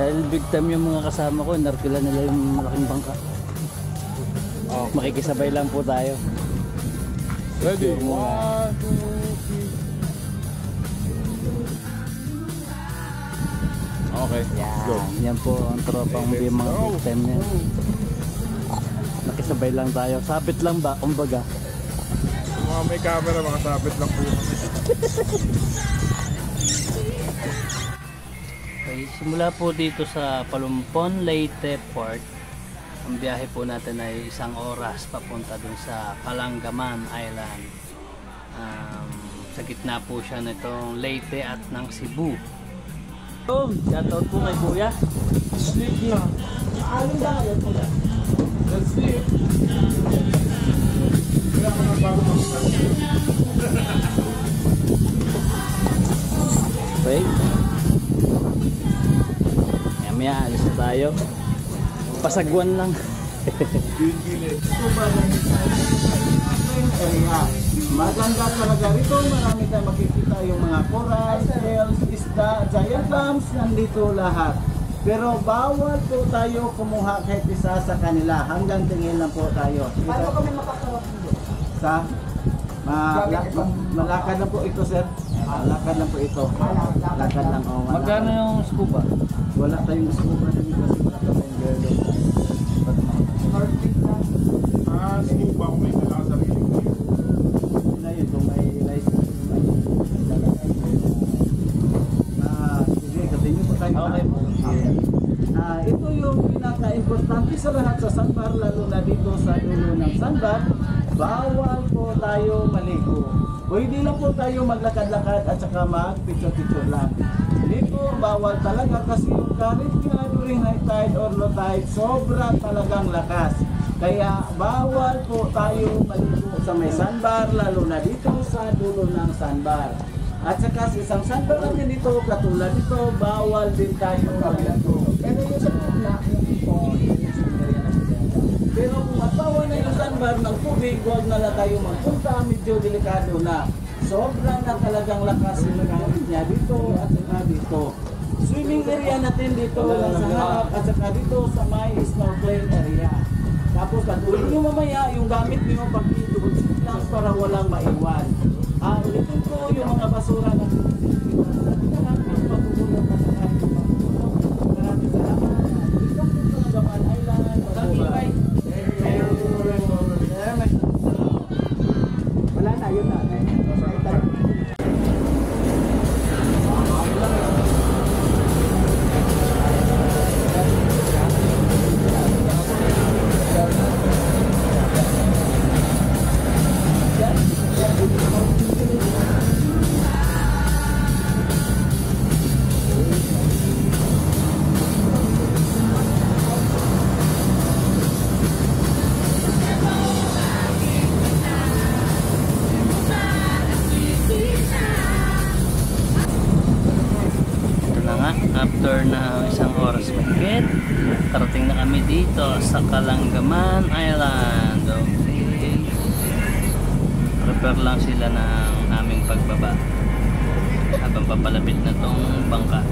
Dahil big time yung mga kasama ko, narkila nila yung malaking bangka. Oh. Makikisabay lang po tayo. Ready? 1, 2, 3. Okay, let's go. Yan po ang tropang okay, mga big time niya. Nakisabay lang tayo. Sabit lang ba? Kumbaga. Mga may camera, mga sabit lang po. Okay, simula po dito sa Palumpon, Leyte Port. Ang biyahe po natin ay 1 oras papunta dun sa Kalangaman Island. Sa gitna po siya nitong Leyte at ng Cebu. Shoutout po kay Kuya. Sleep na. Alin ba kayo po? Let's sleep. Kaya ako nang bago mag-sleep. Okay. Maya alis na tayo. Pasagwan lang. Maganda talaga rito. Marami tayong makikita yung mga coral, shells, isda, giant clams, nandito lahat. Pero bawal po tayo kumuha kahit isa sa kanila. Hanggang tingin lang po tayo. Paano kami makakawak dito? Sa malakad lang po ito, sir. Lakad lang po ito. Lakad lang. Oh, magkano yung scuba? Wala tayong scuba dito kasi wala tayong girl. Scuba kung may kailangan sarili ko. Na yun, kung may license. Sige, continue po tayo. Okay po. Ito yung pinaka-importante sa lahat sa sandbar, lalo na dito sa dulo ng sandbar. Bawal po tayo maligo. Pwede lang po tayo maglakad-lakad at saka mag-picture-picture lang. Dito, bawal talaga kasi yung current nga during high tide or low tide, sobra talagang lakas. Kaya bawal po tayo maligo sa may sandbar, lalo na dito sa dulo ng sandbar. At saka sa isang sandbar natin dito, katulad dito, bawal din tayo maligo. Pero yung sa na, pero kung matawa na yung sandbar ng tubig, huwag na lang tayo magpunta, medyo delikado na. Sobra na talagang lakas yung current niya dito at saka dito. Swimming area natin dito lang sa harap at saka dito sa may snorkeling area. Tapos patuloy nyo mamaya yung gamit nyo pag dito lang para walang maiwan. Ulitin ko yung mga basura na maraming magugulang pa sa kahit yung magugulang. Maraming salamat. Dito po sa Gaman Island. Wala na, yun na. After na 1 oras mahigit, karating na kami dito sa Kalangaman Island. Okay. Prepare lang sila ng aming pagbaba habang papalapit na tong bangka.